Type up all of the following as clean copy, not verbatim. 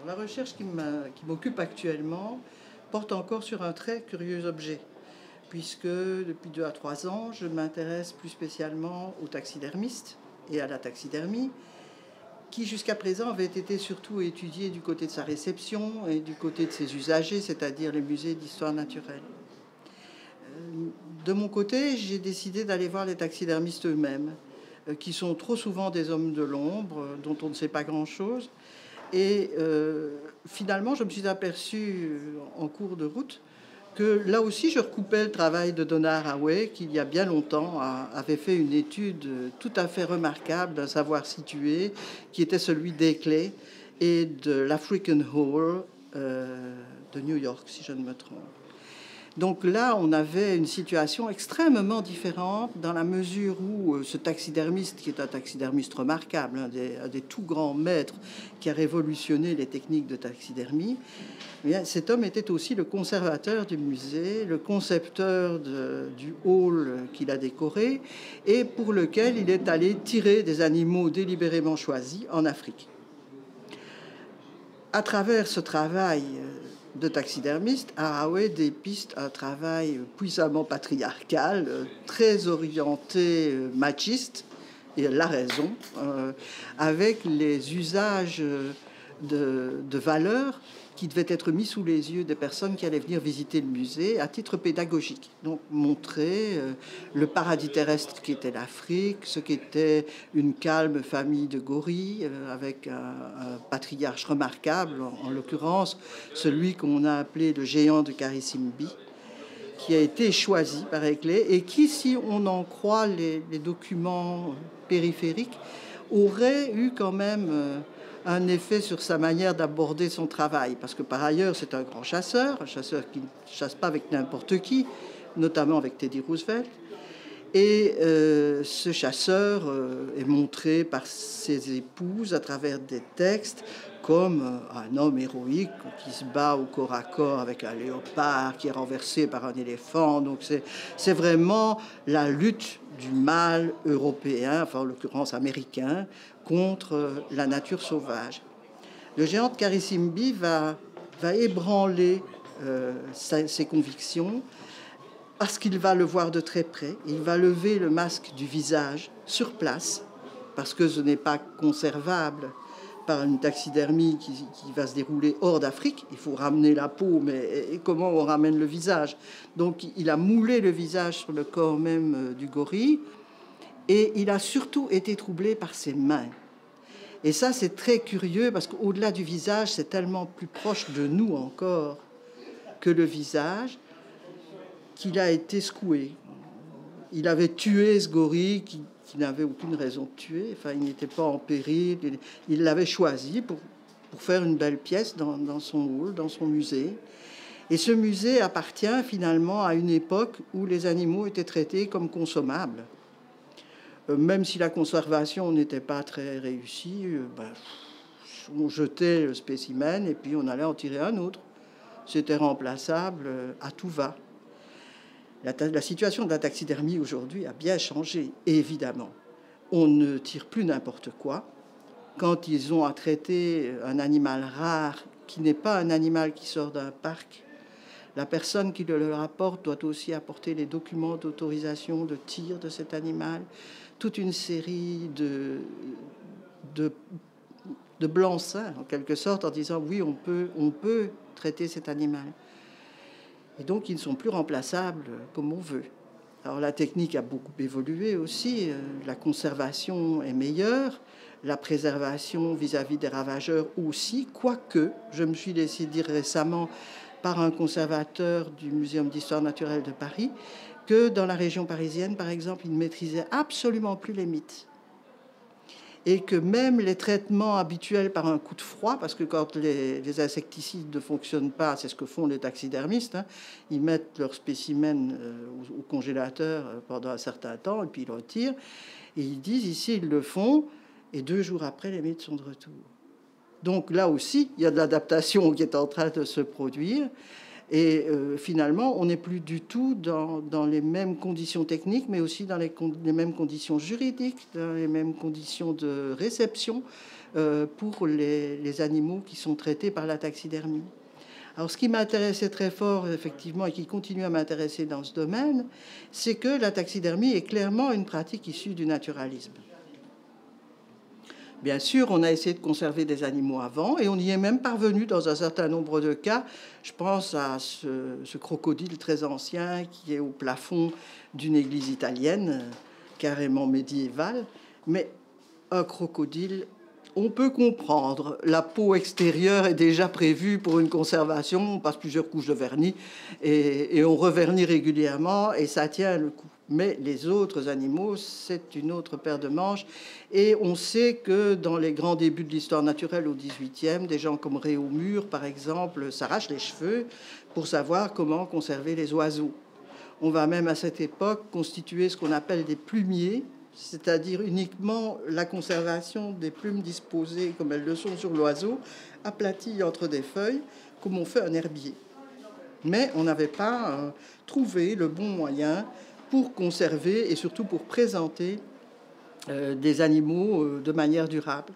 La recherche qui m'occupe actuellement porte encore sur un très curieux objet, puisque depuis 2 à 3 ans, je m'intéresse plus spécialement aux taxidermistes et à la taxidermie, qui jusqu'à présent avait été surtout étudiée du côté de sa réception et du côté de ses usagers, c'est-à-dire les musées d'histoire naturelle. De mon côté, j'ai décidé d'aller voir les taxidermistes eux-mêmes, qui sont trop souvent des hommes de l'ombre, dont on ne sait pas grand-chose. Et finalement, je me suis aperçu en cours de route que là aussi, je recoupais le travail de Donna Haraway, qui il y a bien longtemps avait fait une étude tout à fait remarquable d'un savoir situé, qui était celui d'Eakleigh et de l'African Hall de New York, si je ne me trompe. Donc là, on avait une situation extrêmement différente dans la mesure où ce taxidermiste, qui est un taxidermiste remarquable, un des tout grands maîtres qui a révolutionné les techniques de taxidermie, eh bien, cet homme était aussi le conservateur du musée, le concepteur du hall qu'il a décoré et pour lequel il est allé tirer des animaux délibérément choisis en Afrique. À travers ce travail de taxidermiste, Haraway dépiste un travail puissamment patriarcal, très orienté machiste, et elle a raison, avec les usages de valeurs qui devaient être mis sous les yeux des personnes qui allaient venir visiter le musée à titre pédagogique. Donc montrer le paradis terrestre qui était l'Afrique, ce qu'était une calme famille de gorilles avec un patriarche remarquable, en l'occurrence celui qu'on a appelé le géant de Karisimbi, qui a été choisi par Eakleigh et qui, si on en croit les documents périphériques, aurait eu quand même un effet sur sa manière d'aborder son travail. Parce que par ailleurs, c'est un grand chasseur, un chasseur qui ne chasse pas avec n'importe qui, notamment avec Teddy Roosevelt. Et ce chasseur est montré par ses épouses à travers des textes comme un homme héroïque qui se bat au corps à corps avec un léopard, qui est renversé par un éléphant. Donc c'est vraiment la lutte du mâle européen, enfin en l'occurrence américain, contre la nature sauvage. Le géant de Karisimbi va ébranler ses convictions parce qu'il va le voir de très près. Il va lever le masque du visage sur place, parce que ce n'est pas conservable par une taxidermie qui va se dérouler hors d'Afrique. Il faut ramener la peau, mais comment on ramène le visage? Donc il a moulé le visage sur le corps même du gorille, et il a surtout été troublé par ses mains. Et ça, c'est très curieux, parce qu'au-delà du visage, c'est tellement plus proche de nous encore que le visage, qu'il a été secoué. Il avait tué ce gorille qui n'avait aucune raison de tuer. Enfin, il n'était pas en péril. Il l'avait choisi pour faire une belle pièce dans son hall, dans son musée. Et ce musée appartient finalement à une époque où les animaux étaient traités comme consommables. Même si la conservation n'était pas très réussie, on jetait le spécimen et puis on allait en tirer un autre. C'était remplaçable à tout va. La situation de la taxidermie aujourd'hui a bien changé, évidemment. On ne tire plus n'importe quoi. Quand ils ont à traiter un animal rare qui n'est pas un animal qui sort d'un parc, la personne qui le rapporte doit aussi apporter les documents d'autorisation de tir de cet animal, toute une série de blanc-seing, en quelque sorte, en disant oui, on peut traiter cet animal. Et donc, ils ne sont plus remplaçables comme on veut. Alors, la technique a beaucoup évolué aussi. La conservation est meilleure. La préservation vis-à-vis des ravageurs aussi. Quoique, je me suis laissé dire récemment par un conservateur du Muséum d'histoire naturelle de Paris que dans la région parisienne, par exemple, il ne maîtrisait absolument plus les mythes. et que même les traitements habituels par un coup de froid, parce que quand les insecticides ne fonctionnent pas, c'est ce que font les taxidermistes, hein, ils mettent leur spécimen au congélateur pendant un certain temps et puis ils le retirent. Et ils disent ici, ils le font, et 2 jours après, les mythes sont de retour. Donc là aussi, il y a de l'adaptation qui est en train de se produire. Et finalement, on n'est plus du tout dans les mêmes conditions techniques, mais aussi dans les mêmes conditions juridiques, dans les mêmes conditions de réception pour les animaux qui sont traités par la taxidermie. Alors, ce qui m'intéressait très fort, effectivement, et qui continue à m'intéresser dans ce domaine, c'est que la taxidermie est clairement une pratique issue du naturalisme. Bien sûr, on a essayé de conserver des animaux avant, et on y est même parvenu dans un certain nombre de cas. Je pense à ce crocodile très ancien qui est au plafond d'une église italienne, carrément médiévale. Mais un crocodile, on peut comprendre. La peau extérieure est déjà prévue pour une conservation. On passe plusieurs couches de vernis et on revernit régulièrement et ça tient le coup. Mais les autres animaux, c'est une autre paire de manches. Et on sait que dans les grands débuts de l'histoire naturelle au XVIIIe, des gens comme Réaumur, par exemple, s'arrachent les cheveux pour savoir comment conserver les oiseaux. On va même à cette époque constituer ce qu'on appelle des plumiers, c'est-à-dire uniquement la conservation des plumes disposées comme elles le sont sur l'oiseau, aplaties entre des feuilles, comme on fait un herbier. Mais on n'avait pas trouvé le bon moyen pour conserver et surtout pour présenter des animaux de manière durable.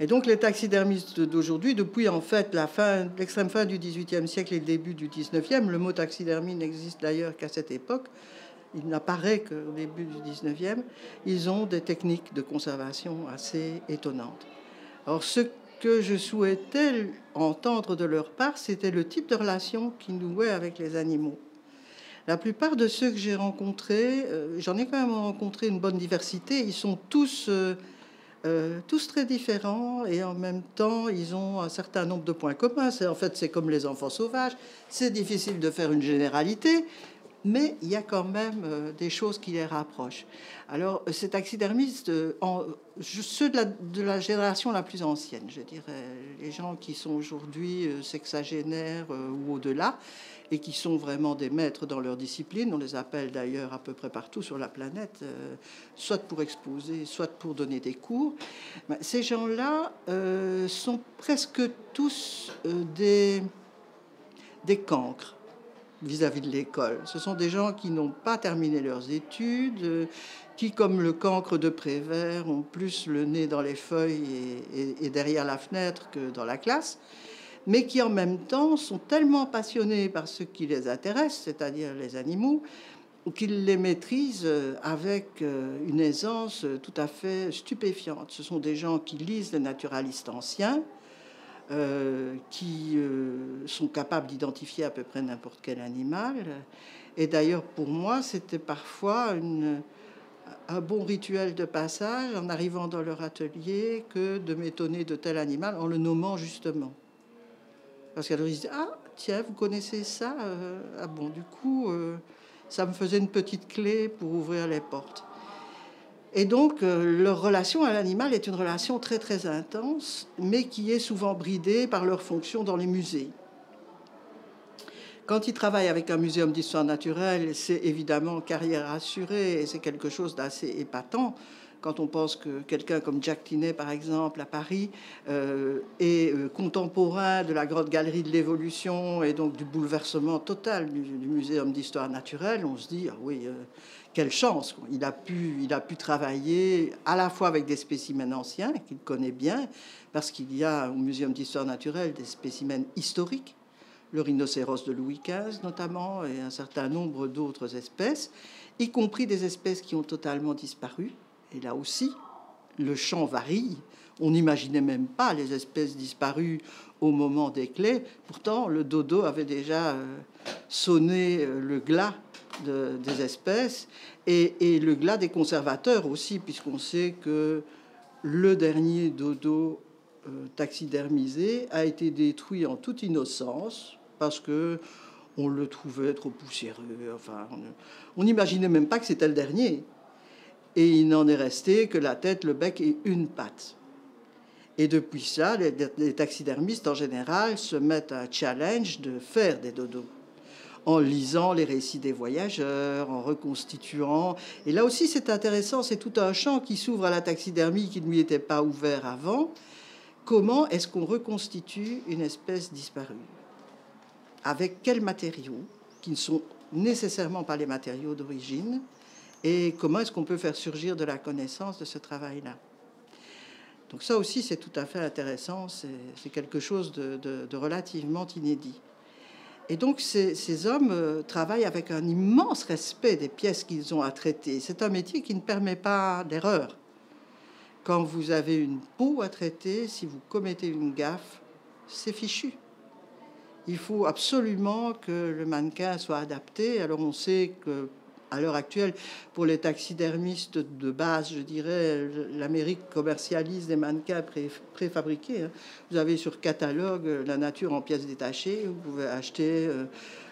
Et donc les taxidermistes d'aujourd'hui, depuis en fait l'extrême fin du XVIIIe siècle et le début du XIXe, le mot taxidermie n'existe d'ailleurs qu'à cette époque, il n'apparaît qu'au début du XIXe, ils ont des techniques de conservation assez étonnantes. Alors ce que je souhaitais entendre de leur part, c'était le type de relation qu'ils nouaient avec les animaux. La plupart de ceux que j'ai rencontrés, j'en ai quand même rencontré une bonne diversité, ils sont tous très différents et en même temps, ils ont un certain nombre de points communs. C'est comme les enfants sauvages, c'est difficile de faire une généralité, mais il y a quand même des choses qui les rapprochent. Alors, ces taxidermistes, ceux de la génération la plus ancienne, je dirais, les gens qui sont aujourd'hui sexagénaires ou au-delà, et qui sont vraiment des maîtres dans leur discipline, on les appelle d'ailleurs à peu près partout sur la planète, soit pour exposer, soit pour donner des cours. Ces gens-là sont presque tous des cancres vis-à-vis de l'école. Ce sont des gens qui n'ont pas terminé leurs études, qui, comme le cancre de Prévert, ont plus le nez dans les feuilles et derrière la fenêtre que dans la classe, mais qui en même temps sont tellement passionnés par ce qui les intéresse, c'est-à-dire les animaux, qu'ils les maîtrisent avec une aisance tout à fait stupéfiante. Ce sont des gens qui lisent les naturalistes anciens, qui sont capables d'identifier à peu près n'importe quel animal. Et d'ailleurs, pour moi, c'était parfois un bon rituel de passage en arrivant dans leur atelier que de m'étonner de tel animal en le nommant justement. Parce qu'alors ils disaient « Ah, tiens, vous connaissez ça ?» Ah bon, du coup, ça me faisait une petite clé pour ouvrir les portes. Et donc, leur relation à l'animal est une relation très, très intense, mais qui est souvent bridée par leur fonction dans les musées. Quand ils travaillent avec un muséum d'histoire naturelle, c'est évidemment carrière assurée, et c'est quelque chose d'assez épatant. Quand on pense que quelqu'un comme Jack Tinney, par exemple, à Paris, est contemporain de la Grande Galerie de l'Évolution et donc du bouleversement total du Muséum d'Histoire naturelle, on se dit, ah oui, quelle chance. Il a pu travailler à la fois avec des spécimens anciens, qu'il connaît bien, parce qu'il y a au Muséum d'Histoire naturelle des spécimens historiques, le rhinocéros de Louis XV notamment, et un certain nombre d'autres espèces, y compris des espèces qui ont totalement disparu. Et là aussi, le champ varie. On n'imaginait même pas les espèces disparues au moment des clés. Pourtant, le dodo avait déjà sonné le glas des espèces et le glas des conservateurs aussi, puisqu'on sait que le dernier dodo taxidermisé a été détruit en toute innocence parce que on le trouvait trop poussiéreux. Enfin, on n'imaginait même pas que c'était le dernier. Et il n'en est resté que la tête, le bec et une patte. Et depuis ça, les taxidermistes en général se mettent à un challenge de faire des dodos, en lisant les récits des voyageurs, en reconstituant. Et là aussi, c'est intéressant, c'est tout un champ qui s'ouvre à la taxidermie qui ne lui était pas ouvert avant. Comment est-ce qu'on reconstitue une espèce disparue? Avec quels matériaux, qui ne sont nécessairement pas les matériaux d'origine? Et comment est-ce qu'on peut faire surgir de la connaissance de ce travail-là? Donc ça aussi, c'est tout à fait intéressant, c'est quelque chose de relativement inédit. Et donc ces hommes travaillent avec un immense respect des pièces qu'ils ont à traiter. C'est un métier qui ne permet pas d'erreur. Quand vous avez une peau à traiter, si vous commettez une gaffe, c'est fichu. Il faut absolument que le mannequin soit adapté. Alors on sait que à l'heure actuelle, pour les taxidermistes de base, je dirais, l'Amérique commercialise des mannequins préfabriqués. Vous avez sur catalogue la nature en pièces détachées. Vous pouvez acheter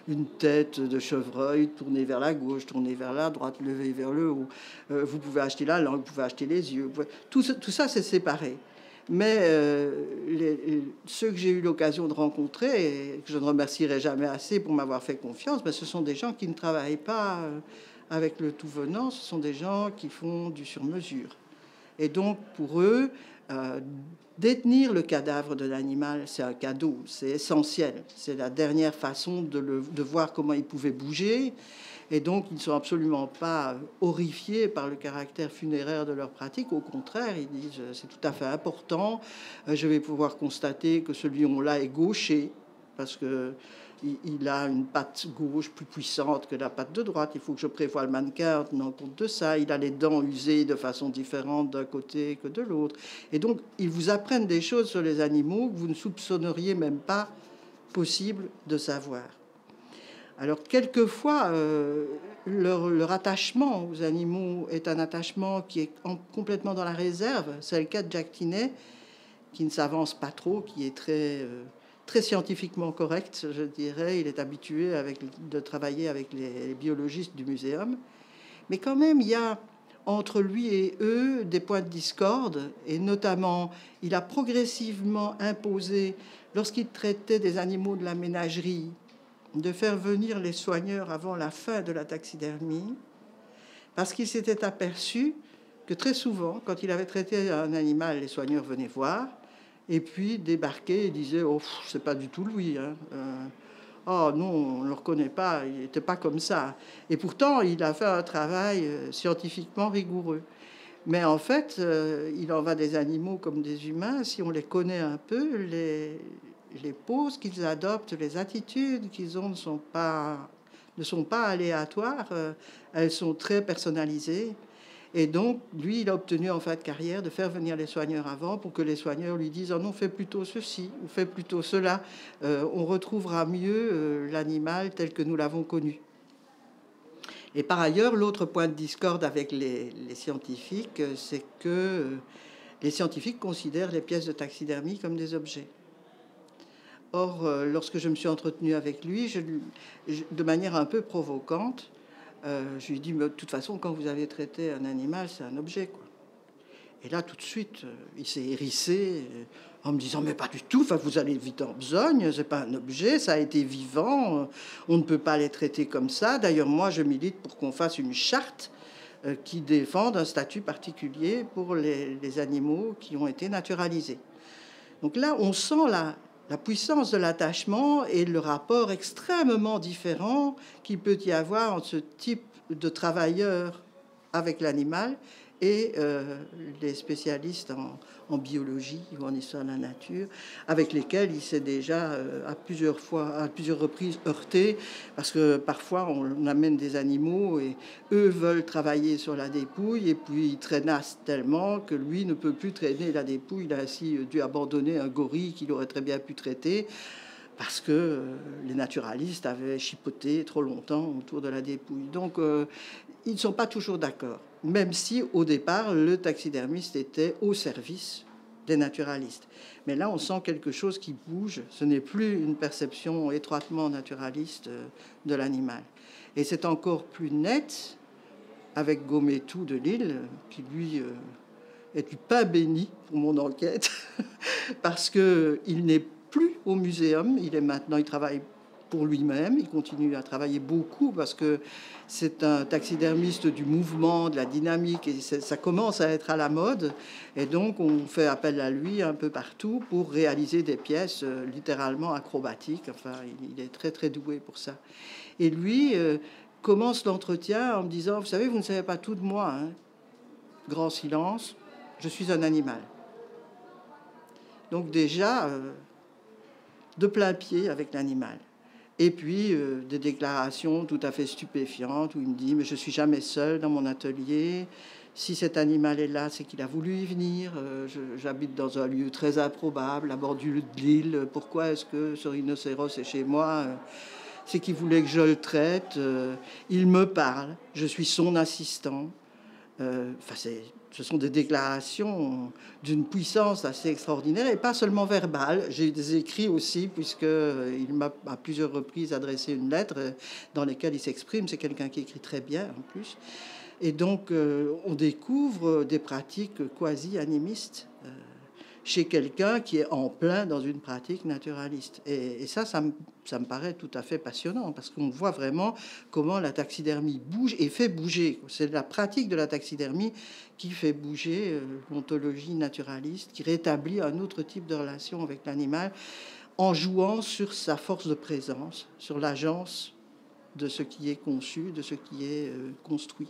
une tête de chevreuil tournée vers la gauche, tournée vers la droite, levée vers le haut. Vous pouvez acheter la langue, vous pouvez acheter les yeux. Tout ça, c'est séparé. Mais ceux que j'ai eu l'occasion de rencontrer, et que je ne remercierai jamais assez pour m'avoir fait confiance, ce sont des gens qui ne travaillent pas avec le tout venant, ce sont des gens qui font du sur-mesure. Et donc, pour eux, détenir le cadavre de l'animal, c'est un cadeau, c'est essentiel. C'est la dernière façon de voir comment il pouvait bouger. Et donc, ils ne sont absolument pas horrifiés par le caractère funéraire de leur pratique. Au contraire, ils disent c'est tout à fait important. Je vais pouvoir constater que ce lion-là est gaucher parce que il a une patte gauche plus puissante que la patte de droite. Il faut que je prévoie le mannequin en tenant compte de ça. Il a les dents usées de façon différente d'un côté que de l'autre. Et donc, ils vous apprennent des choses sur les animaux que vous ne soupçonneriez même pas possible de savoir. Alors, quelquefois, leur attachement aux animaux est un attachement qui est complètement dans la réserve. C'est le cas de Jack Tinney, qui ne s'avance pas trop, qui est très scientifiquement correct, je dirais. Il est habitué de travailler avec les biologistes du muséum. Mais quand même, il y a entre lui et eux des points de discorde. Et notamment, il a progressivement imposé, lorsqu'il traitait des animaux de la ménagerie, de faire venir les soigneurs avant la fin de la taxidermie, parce qu'il s'était aperçu que très souvent, quand il avait traité un animal, les soigneurs venaient voir, et puis débarquaient et disaient « Oh, c'est pas du tout lui, hein. Oh non, on ne le reconnaît pas, il n'était pas comme ça. » Et pourtant, il a fait un travail scientifiquement rigoureux. Mais en fait, il en va des animaux comme des humains. Si on les connaît un peu, les poses qu'ils adoptent, les attitudes qu'ils ont ne sont pas aléatoires, elles sont très personnalisées. Et donc, lui, il a obtenu en fin de carrière de faire venir les soigneurs avant pour que les soigneurs lui disent « Oh non, fais plutôt ceci ou fais plutôt cela. On retrouvera mieux l'animal tel que nous l'avons connu. » Et par ailleurs, l'autre point de discorde avec les scientifiques, c'est que les scientifiques considèrent les pièces de taxidermie comme des objets. Or, lorsque je me suis entretenue avec lui, de manière un peu provocante, je lui ai dit, mais de toute façon, quand vous avez traité un animal, c'est un objet, quoi. Et là, tout de suite, il s'est hérissé en me disant, mais pas du tout, vous allez vite en besogne, c'est pas un objet, ça a été vivant, on ne peut pas les traiter comme ça. D'ailleurs, moi, je milite pour qu'on fasse une charte qui défende un statut particulier pour les animaux qui ont été naturalisés. Donc là, on sent la puissance de l'attachement et le rapport extrêmement différent qu'il peut y avoir entre ce type de travailleur avec l'animal et les spécialistes en biologie ou en histoire de la nature, avec lesquels il s'est déjà à plusieurs reprises heurté, parce que parfois on amène des animaux et eux veulent travailler sur la dépouille et puis ils traînassent tellement que lui ne peut plus traîner la dépouille. Il a ainsi dû abandonner un gorille qu'il aurait très bien pu traiter, parce que les naturalistes avaient chipoté trop longtemps autour de la dépouille. Donc, ils ne sont pas toujours d'accord, même si, au départ, le taxidermiste était au service des naturalistes. Mais là, on sent quelque chose qui bouge. Ce n'est plus une perception étroitement naturaliste de l'animal. Et c'est encore plus net avec Gométou de Lille, qui lui est du pain béni pour mon enquête, parce qu'il n'est plus au muséum, il travaille pour lui-même, il continue à travailler beaucoup parce que c'est un taxidermiste du mouvement, de la dynamique, et ça commence à être à la mode. Et donc, on fait appel à lui un peu partout pour réaliser des pièces littéralement acrobatiques. Enfin, il est très, très doué pour ça. Et lui commence l'entretien en me disant, vous savez, vous ne savez pas tout de moi, hein. Grand silence, je suis un animal. Donc déjà, de plein pied avec l'animal. Et puis, des déclarations tout à fait stupéfiantes où il me dit « Mais je ne suis jamais seul dans mon atelier. Si cet animal est là, c'est qu'il a voulu y venir. J'habite dans un lieu très improbable, à bordure de l'île. Pourquoi est-ce que ce rhinocéros est chez moi ? C'est qu'il voulait que je le traite. Il me parle. Je suis son assistant. » Ce sont des déclarations d'une puissance assez extraordinaire et pas seulement verbale. J'ai eu des écrits aussi, puisqu'il m'a à plusieurs reprises adressé une lettre dans laquelle il s'exprime. C'est quelqu'un qui écrit très bien en plus. Et donc, on découvre des pratiques quasi-animistes chez quelqu'un qui est en plein dans une pratique naturaliste. Et ça me paraît tout à fait passionnant, parce qu'on voit vraiment comment la taxidermie bouge et fait bouger. C'est la pratique de la taxidermie qui fait bouger l'ontologie naturaliste, qui rétablit un autre type de relation avec l'animal en jouant sur sa force de présence, sur l'agence de ce qui est conçu, de ce qui est construit.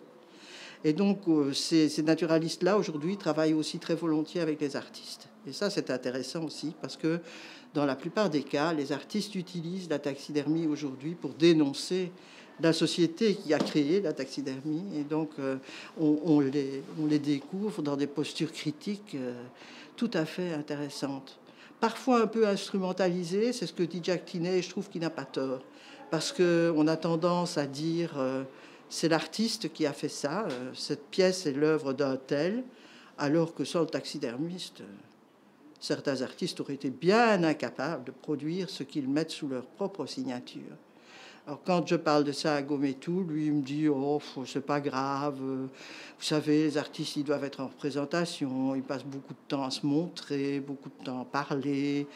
Et donc, ces naturalistes-là, aujourd'hui, travaillent aussi très volontiers avec les artistes. Et ça, c'est intéressant aussi, parce que dans la plupart des cas, les artistes utilisent la taxidermie aujourd'hui pour dénoncer la société qui a créé la taxidermie. Et donc, on les découvre dans des postures critiques tout à fait intéressantes. Parfois un peu instrumentalisées, c'est ce que dit Jack Tinney, et je trouve qu'il n'a pas tort. Parce qu'on a tendance à dire... c'est l'artiste qui a fait ça. Cette pièce est l'œuvre d'un tel, alors que sans le taxidermiste, certains artistes auraient été bien incapables de produire ce qu'ils mettent sous leur propre signature. Alors quand je parle de ça à Gométou, lui il me dit « Oh, c'est pas grave, vous savez, les artistes, ils doivent être en représentation, ils passent beaucoup de temps à se montrer, beaucoup de temps à parler. »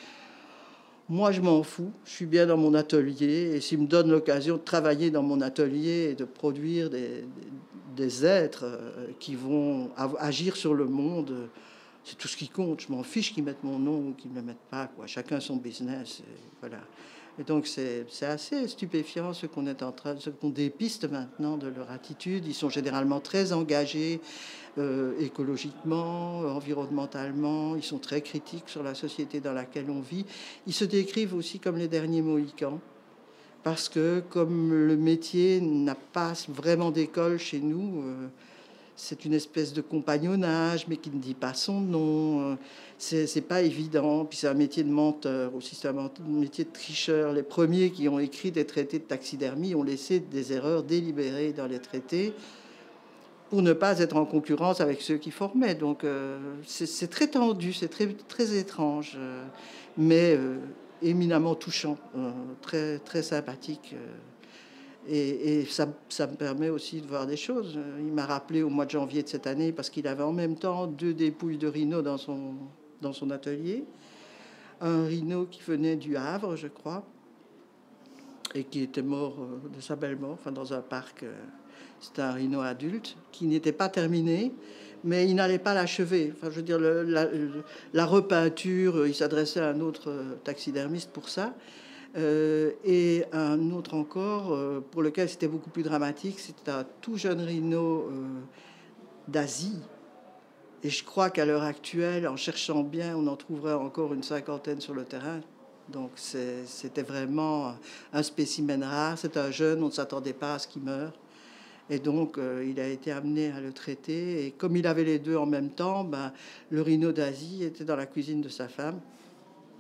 Moi, je m'en fous. Je suis bien dans mon atelier. Et s'il me donne l'occasion de travailler dans mon atelier et de produire des êtres qui vont agir sur le monde, c'est tout ce qui compte. Je m'en fiche qu'ils mettent mon nom ou qu'ils ne le mettent pas, quoi. Chacun son business. Et voilà. Et donc, c'est assez stupéfiant ce qu'on dépiste maintenant de leur attitude. Ils sont généralement très engagés écologiquement, environnementalement. Ils sont très critiques sur la société dans laquelle on vit. Ils se décrivent aussi comme les derniers Mohicans, parce que comme le métier n'a pas vraiment d'école chez nous, c'est une espèce de compagnonnage, mais qui ne dit pas son nom. C'est pas évident. Puis c'est un métier de menteur aussi, c'est un métier de tricheur. Les premiers qui ont écrit des traités de taxidermie ont laissé des erreurs délibérées dans les traités pour ne pas être en concurrence avec ceux qui formaient. Donc c'est très tendu, c'est très, très étrange, mais éminemment touchant, très, très sympathique. Et ça me permet aussi de voir des choses. Il m'a rappelé au mois de janvier de cette année, parce qu'il avait en même temps 2 dépouilles de rhinos dans son atelier. Un rhino qui venait du Havre, je crois, et qui était mort de sa belle mort, enfin dans un parc. C'était un rhino adulte qui n'était pas terminé, mais il n'allait pas l'achever. Enfin, je veux dire, la repeinture, il s'adressait à un autre taxidermiste pour ça. Et un autre encore, pour lequel c'était beaucoup plus dramatique, c'était un tout jeune rhino d'Asie. Et je crois qu'à l'heure actuelle, en cherchant bien, on en trouverait encore une 50aine sur le terrain. Donc c'était vraiment un spécimen rare. C'est un jeune, on ne s'attendait pas à ce qu'il meure. Et donc, il a été amené à le traiter. Et comme il avait les deux en même temps, le rhino d'Asie était dans la cuisine de sa femme,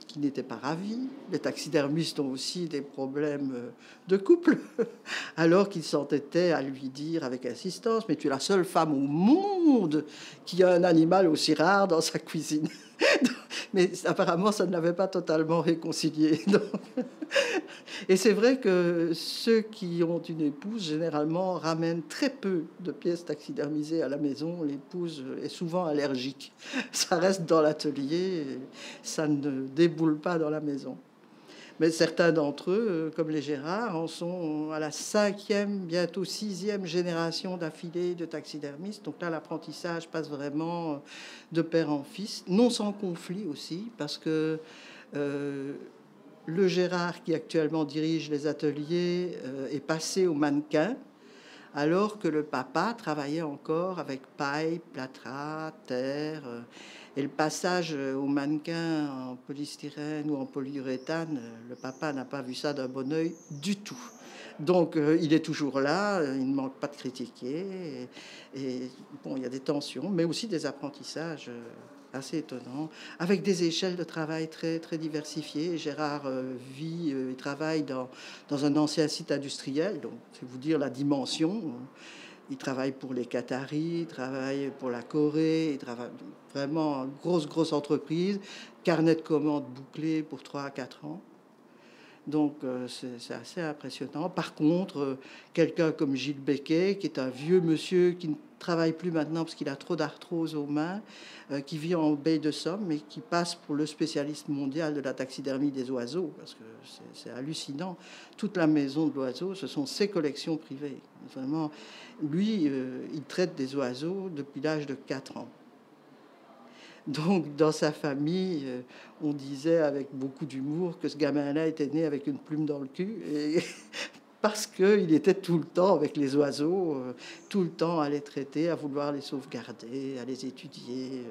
qui n'était pas ravi. Les taxidermistes ont aussi des problèmes de couple, alors qu'ils s'entêtaient à lui dire avec insistance « Mais tu es la seule femme au monde qui a un animal aussi rare dans sa cuisine. » Mais apparemment, ça ne l'avait pas totalement réconcilié. Donc... Et c'est vrai que ceux qui ont une épouse, généralement, ramènent très peu de pièces taxidermisées à la maison. L'épouse est souvent allergique. Ça reste dans l'atelier, ça ne déboule pas dans la maison. Mais certains d'entre eux, comme les Gérard, en sont à la 5e, bientôt 6e génération d'affilée de taxidermistes. Donc là, l'apprentissage passe vraiment de père en fils, non sans conflit aussi, parce que le Gérard, qui actuellement dirige les ateliers, est passé au mannequin, alors que le papa travaillait encore avec paille, plâtras, terre. Et le passage au mannequin en polystyrène ou en polyuréthane, le papa n'a pas vu ça d'un bon oeil du tout. Donc il est toujours là, il ne manque pas de critiquer. Bon, il y a des tensions, mais aussi des apprentissages assez étonnants, avec des échelles de travail très, très diversifiées. Gérard vit et travaille dans un ancien site industriel, donc c'est vous dire la dimension. Il travaille pour les Qataris, il travaille pour la Corée, il travaille vraiment grosse entreprise, carnet de commandes bouclé pour 3 à 4 ans. Donc c'est assez impressionnant. Par contre, quelqu'un comme Gilles Becquet, qui est un vieux monsieur qui ne travaille plus maintenant parce qu'il a trop d'arthrose aux mains, qui vit en baie de Somme, mais qui passe pour le spécialiste mondial de la taxidermie des oiseaux, parce que c'est hallucinant. Toute la maison de l'oiseau, ce sont ses collections privées. Vraiment, lui, il traite des oiseaux depuis l'âge de 4 ans. Donc, dans sa famille, on disait avec beaucoup d'humour que ce gamin-là était né avec une plume dans le cul, et parce qu'il était tout le temps avec les oiseaux, tout le temps à les traiter, à vouloir les sauvegarder, à les étudier.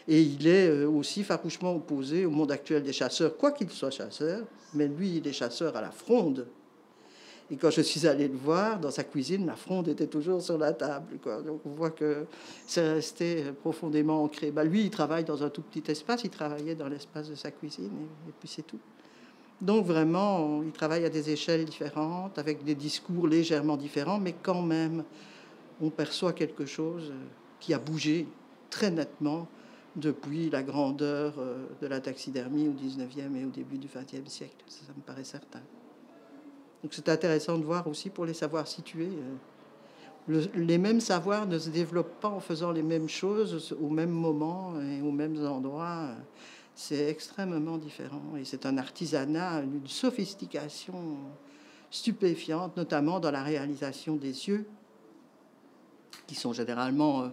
Et il est aussi farouchement opposé au monde actuel des chasseurs, quoi qu'il soit chasseur, mais lui, il est chasseur à la fronde. Et quand je suis allée le voir, dans sa cuisine, la fronde était toujours sur la table, quoi. Donc on voit que c'est resté profondément ancré. Bah, lui, il travaille dans un tout petit espace, il travaillait dans l'espace de sa cuisine, et puis c'est tout. Donc vraiment, il travaille à des échelles différentes, avec des discours légèrement différents, mais quand même, on perçoit quelque chose qui a bougé très nettement depuis la grandeur de la taxidermie au 19e et au début du 20e siècle. Ça me paraît certain. Donc c'est intéressant de voir aussi pour les savoirs situés. Les mêmes savoirs ne se développent pas en faisant les mêmes choses au même moment et aux mêmes endroits. C'est extrêmement différent. Et c'est un artisanat, une sophistication stupéfiante, notamment dans la réalisation des yeux, qui sont généralement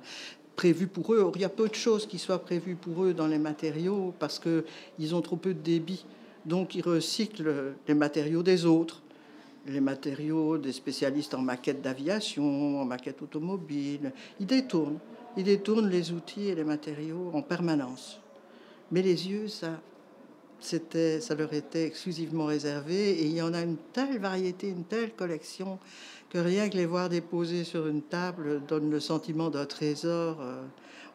prévus pour eux. Or, il y a peu de choses qui soient prévues pour eux dans les matériaux parce qu'ils ont trop peu de débit. Donc ils recyclent les matériaux des autres. Les matériaux des spécialistes en maquettes d'aviation, en maquettes automobiles. Ils détournent les outils et les matériaux en permanence. Mais les yeux, ça leur était exclusivement réservé. Et il y en a une telle variété, une telle collection, que rien que les voir déposés sur une table donne le sentiment d'un trésor.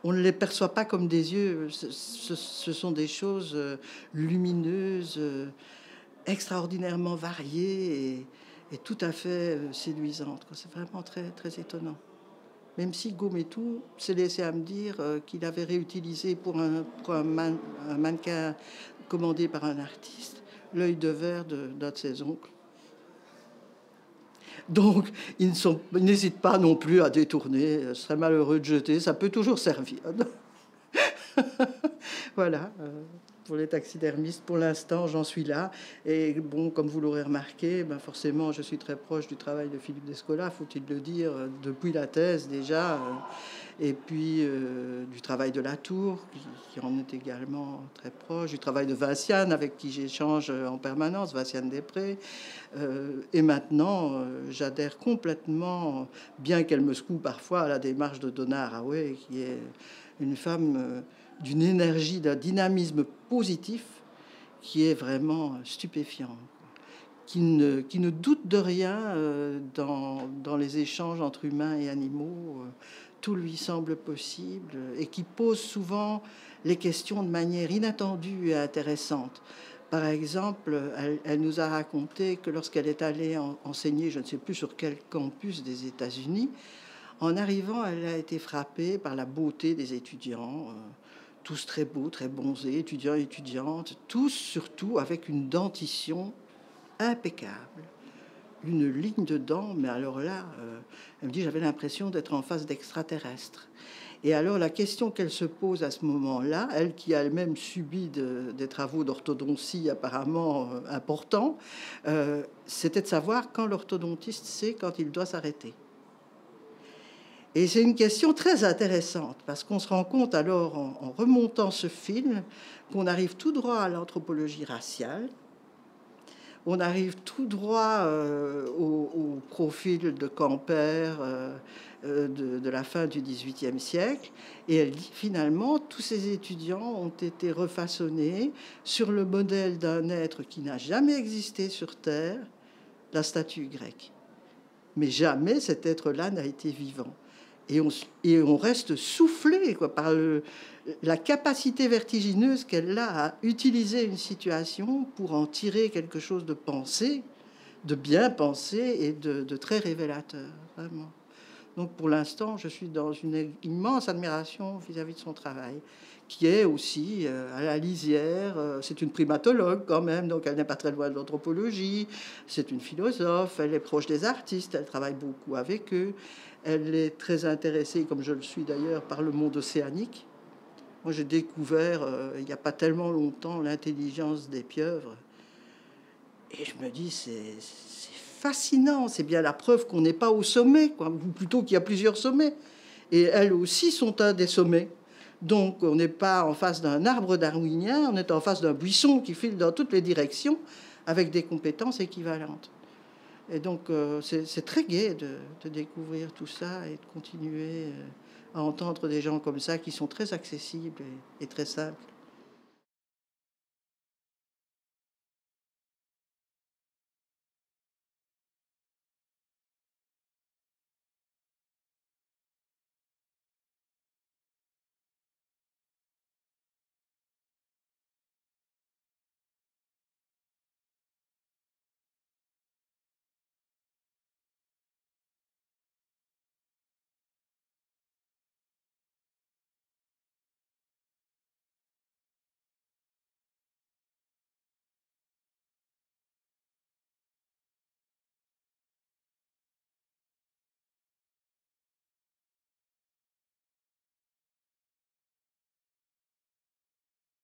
On ne les perçoit pas comme des yeux. Ce sont des choses lumineuses, extraordinairement variées et tout à fait séduisantes. C'est vraiment très, très étonnant. Même si Gaumétou s'est laissé à me dire qu'il avait réutilisé pour un mannequin commandé par un artiste l'œil de verre d'un de ses oncles. Donc, ils n'hésitent pas non plus à détourner. Ce serait malheureux de jeter, ça peut toujours servir. Voilà, pour les taxidermistes, pour l'instant, j'en suis là. Et bon, comme vous l'aurez remarqué, ben forcément, je suis très proche du travail de Philippe Descola, faut-il le dire, depuis la thèse déjà, et puis du travail de Latour, qui en est également très proche, du travail de Vinciane, avec qui j'échange en permanence, Vinciane Després. Et maintenant, j'adhère complètement, bien qu'elle me secoue parfois, à la démarche de Donna Haraway, qui est une femme d'une énergie, d'un dynamisme positif qui est vraiment stupéfiant, qui ne doute de rien dans les échanges entre humains et animaux. Tout lui semble possible et qui pose souvent les questions de manière inattendue et intéressante. Par exemple, elle nous a raconté que lorsqu'elle est allée enseigner, je ne sais plus sur quel campus des États-Unis, en arrivant, elle a été frappée par la beauté des étudiants, tous très beaux, très bronzés, étudiants et étudiantes, tous surtout avec une dentition impeccable. Une ligne de dents, mais alors là, elle me dit, j'avais l'impression d'être en face d'extraterrestres. Et alors la question qu'elle se pose à ce moment-là, elle qui a elle-même subi des travaux d'orthodontie apparemment importants, c'était de savoir quand l'orthodontiste sait quand il doit s'arrêter. Et c'est une question très intéressante, parce qu'on se rend compte alors, en remontant ce film, qu'on arrive tout droit à l'anthropologie raciale, on arrive tout droit au profil de Camper de la fin du XVIIIe siècle. Et elle dit finalement, tous ces étudiants ont été refaçonnés sur le modèle d'un être qui n'a jamais existé sur Terre, la statue grecque. Mais jamais cet être-là n'a été vivant. Et on reste soufflé quoi, par la capacité vertigineuse qu'elle a à utiliser une situation pour en tirer quelque chose de pensé, de bien pensé et de très révélateur, vraiment. Donc pour l'instant, je suis dans une immense admiration vis-à-vis de son travail, qui est aussi à la lisière. C'est une primatologue quand même, donc elle n'est pas très loin de l'anthropologie. C'est une philosophe, elle est proche des artistes, elle travaille beaucoup avec eux. Elle est très intéressée, comme je le suis d'ailleurs, par le monde océanique. Moi, j'ai découvert, il n'y a pas tellement longtemps, l'intelligence des pieuvres. Et je me dis, c'est fascinant. C'est bien la preuve qu'on n'est pas au sommet, quoi. Ou plutôt qu'il y a plusieurs sommets. Et elles aussi sont un des sommets. Donc, on n'est pas en face d'un arbre darwinien, on est en face d'un buisson qui file dans toutes les directions avec des compétences équivalentes. Et donc, c'est très gai de découvrir tout ça et de continuer à entendre des gens comme ça qui sont très accessibles et très simples.